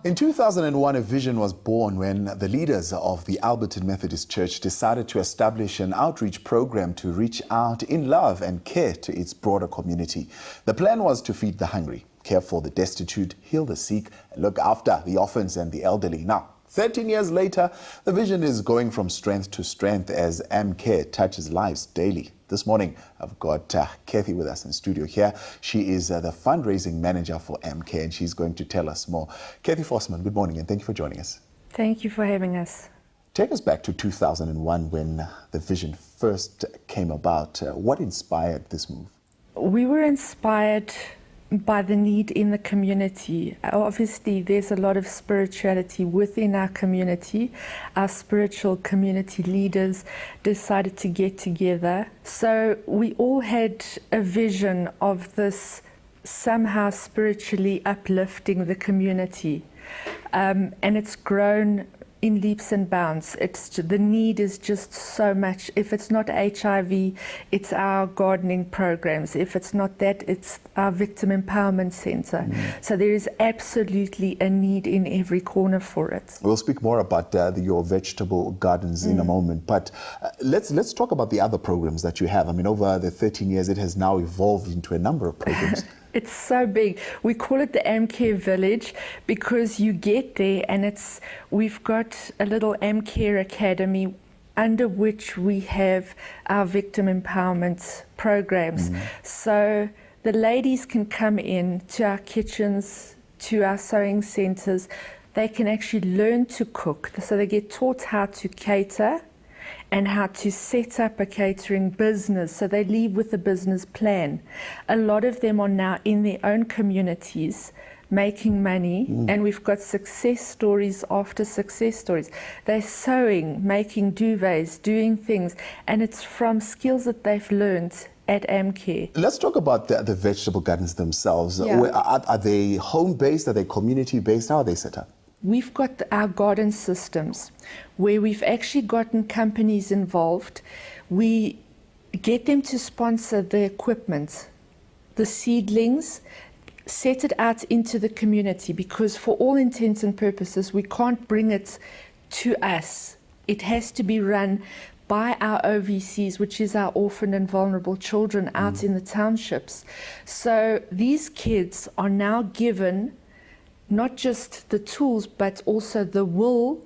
In 2001, a vision was born when the leaders of the Alberton Methodist Church decided to establish an outreach program to reach out in love and care to its broader community. The plan was to feed the hungry, care for the destitute, heal the sick, and look after the orphans and the elderly. Now, 13 years later, the vision is going from strength to strength as Amcare touches lives daily. This morning, I've got Kathy with us in studio here. She is the fundraising manager for Amcare, and she's going to tell us more. Kathy Forsman, good morning, and thank you for joining us. Thank you for having us. Take us back to 2001 when the vision first came about. What inspired this move? We were inspired by the need in the community. Obviously, there's a lot of spirituality within our community. Our spiritual community leaders decided to get together. So we all had a vision of this somehow spiritually uplifting the community. And it's grown in leaps and bounds. The need is just so much. If it's not HIV, it's our gardening programs. If it's not that, it's our victim empowerment center. So there is absolutely a need in every corner for it. We'll speak more about your vegetable gardens in a moment, but let's talk about the other programs that you have. I mean, over the 13 years, it has now evolved into a number of programs. It's so big. We call it the Amcare Village because you get there and we've got a little Amcare Academy under which we have our victim empowerment programs. So the ladies can come in to our kitchens, to our sewing centers. They can actually learn to cook. So they get taught how to cater and how to set up a catering business. So they leave with a business plan. A lot of them are now in their own communities making money, and we've got success stories after success stories. They're sewing, making duvets, doing things, and it's from skills that they've learned at Amcare. Let's talk about the vegetable gardens themselves. Yeah. Are they home-based? Are they community-based? How are they set up? We've got our garden systems where we've actually gotten companies involved. We get them to sponsor the equipment, the seedlings, set it out into the community, because for all intents and purposes, we can't bring it to us. It has to be run by our OVCs, which is our orphan and vulnerable children out in the townships. So these kids are now given not just the tools, but also the will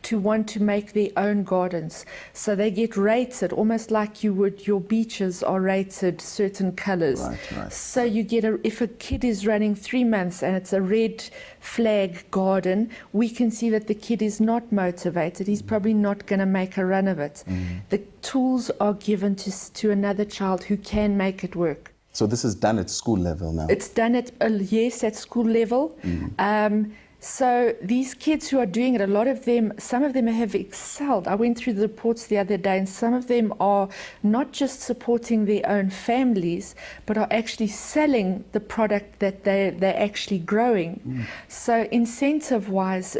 to want to make their own gardens. So they get rated, almost like you would, your beaches are rated certain colors. Right. So you get if a kid is running 3 months and it's a red flag garden, we can see that the kid is not motivated. He's probably not going to make a run of it. The tools are given to another child who can make it work. So this is done at school level now? It's done at, yes, at school level. So these kids who are doing it, a lot of them, some of them have excelled. I went through the reports the other day, and some of them are not just supporting their own families, but are actually selling the product that they're actually growing. So incentive-wise,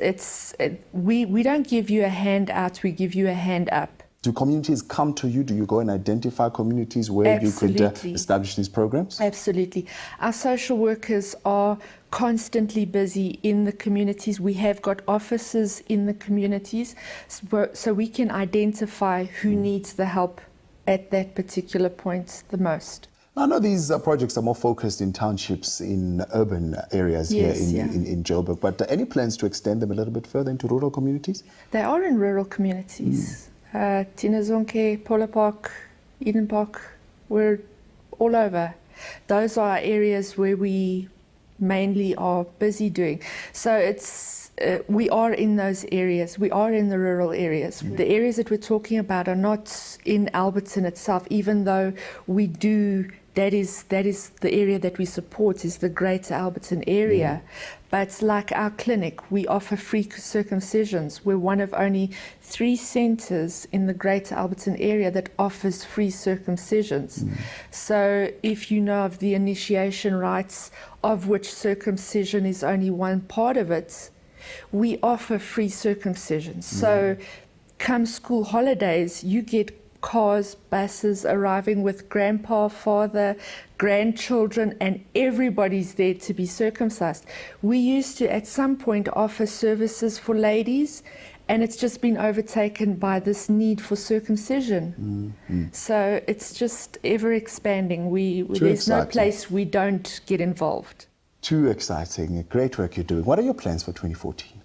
we don't give you a hand out, we give you a hand up. Do communities come to you? Do you go and identify communities where Absolutely. you could establish these programs? Absolutely. Our social workers are constantly busy in the communities. We have got offices in the communities, so we can identify who needs the help at that particular point the most. I know these projects are more focused in townships, in urban areas here in Joburg, but any plans to extend them a little bit further into rural communities? They are in rural communities. Tinazonke, Polar Park, Eden Park, we're all over. Those are areas where we mainly are busy doing. So we are in those areas. We are in the rural areas. The areas that we're talking about are not in Alberton itself, even though we do. That is the area that we support, is the Greater Alberton area. But like our clinic, we offer free circumcisions. We're one of only 3 centers in the Greater Alberton area that offers free circumcisions. So if you know of the initiation rites, of which circumcision is only one part of it, we offer free circumcisions. So come school holidays, you get cars, buses arriving with grandpa, father, grandchildren, and everybody's there to be circumcised. We used to, at some point, offer services for ladies, and it's just been overtaken by this need for circumcision. So it's just ever expanding. There's no place we don't get involved. Too exciting. Great work you're doing. What are your plans for 2014?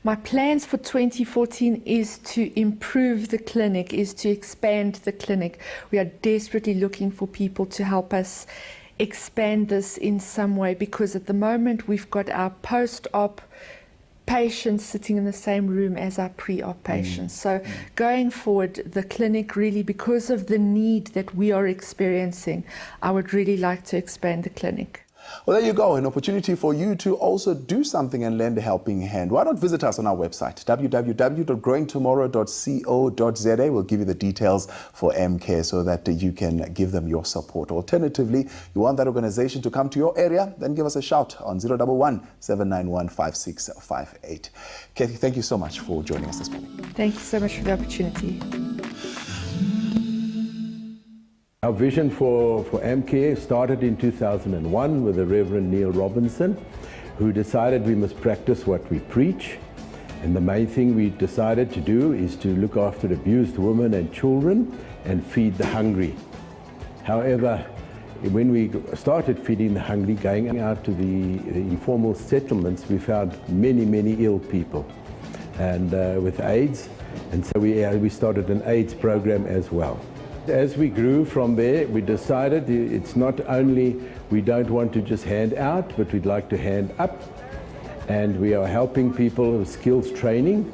My plans for 2014 is to improve the clinic, is to expand the clinic. We are desperately looking for people to help us expand this in some way, because at the moment we've got our post-op patients sitting in the same room as our pre-op patients. So going forward, the clinic really, because of the need that we are experiencing, I would really like to expand the clinic. Well, there you go, an opportunity for you to also do something and lend a helping hand. Why not visit us on our website, www.growingtomorrow.co.za. We'll give you the details for Amcare so that you can give them your support. Alternatively, you want that organization to come to your area, then give us a shout on 011 791 5658. Kathy, thank you so much for joining us this morning. Thank you so much for the opportunity. Our vision for Amcare started in 2001 with the Reverend Neil Robinson, who decided we must practice what we preach. And the main thing we decided to do is to look after abused women and children and feed the hungry. However, when we started feeding the hungry, going out to the informal settlements, we found many ill people and with AIDS. And so we started an AIDS program as well. As we grew from there, we decided it's not only we don't want to just hand out, but we'd like to hand up. And we are helping people with skills training.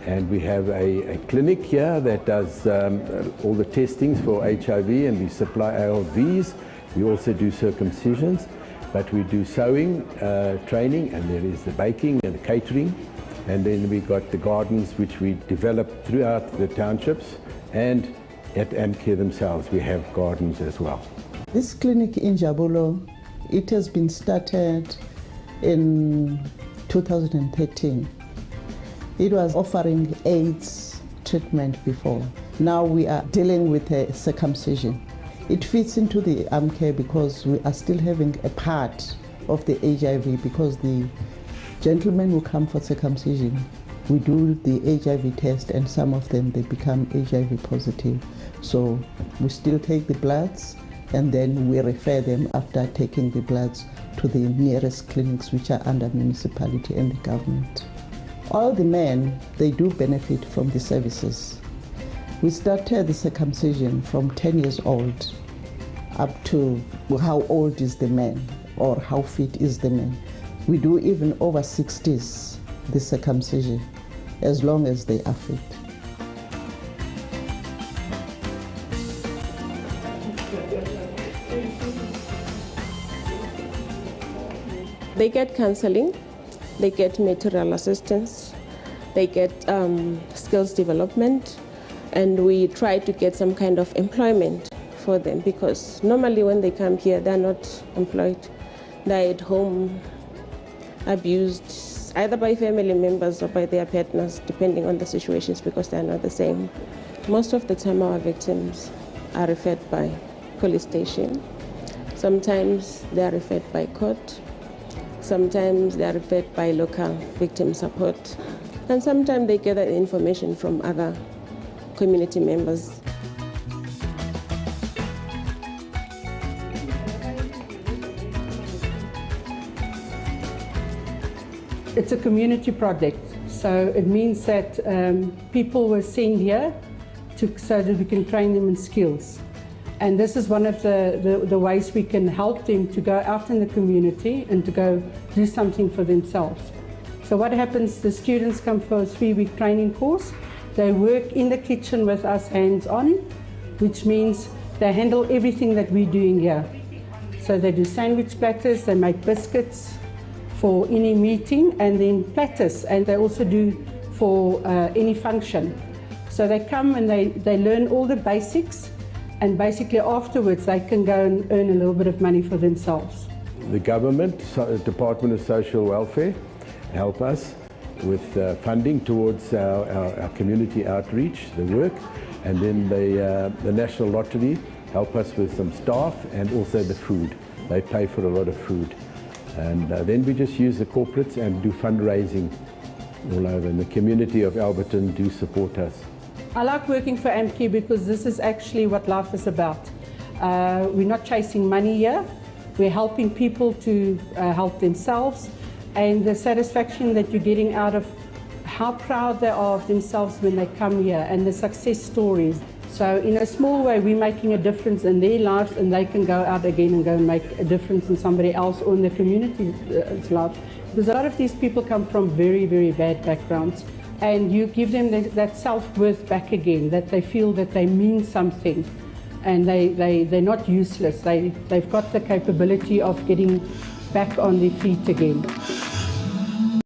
And we have a clinic here that does all the testings for HIV, and we supply ARVs. We also do circumcisions, but we do sewing training, and there is the baking and the catering. And then we got the gardens, which we develop throughout the townships, and at Amcare themselves, we have gardens as well. This clinic in Jabulo, it has been started in 2013. It was offering AIDS treatment before. Now we are dealing with a circumcision. It fits into the Amcare because we are still having a part of the HIV, because the gentlemen who come for circumcision, we do the HIV test, and some of them, they become HIV positive. So we still take the bloods, and then we refer them after taking the bloods to the nearest clinics, which are under municipality and the government. All the men, they do benefit from the services. We started the circumcision from 10 years old up to how old is the man or how fit is the man. We do even over 60s, the circumcision, as long as they are fit. They get counseling, they get material assistance, they get skills development, and we try to get some kind of employment for them, because normally when they come here, they're not employed. They're at home, abused, either by family members or by their partners, depending on the situations, because they're not the same. Most of the time, our victims are referred by police station. Sometimes they are referred by court. Sometimes they are referred by local victim support. And sometimes they gather information from other community members. It's a community project, so it means that people were sent here so that we can train them in skills. And this is one of the ways we can help them to go out in the community and to go do something for themselves. So what happens, the students come for a 3-week training course. They work in the kitchen with us hands-on, which means they handle everything that we're doing here. So they do sandwich platters, they make biscuits for any meeting, and then platters, and they also do for any function. So they come and they learn all the basics, and basically afterwards they can go and earn a little bit of money for themselves. The government, Department of Social Welfare, help us, funding towards our community outreach, the work, and then the National Lottery help us with some staff and also the food. They pay for a lot of food. And then we just use the corporates and do fundraising all over, and the community of Alberton do support us. I like working for Amcare because this is actually what life is about. We're not chasing money here, we're helping people to help themselves, and the satisfaction that you're getting out of how proud they are of themselves when they come here, and the success stories. So in a small way, we're making a difference in their lives, and they can go out again and go and make a difference in somebody else or in the community's life. Because a lot of these people come from very, very bad backgrounds, and you give them that self-worth back again, that they feel that they mean something, and they're not useless. They've got the capability of getting back on their feet again.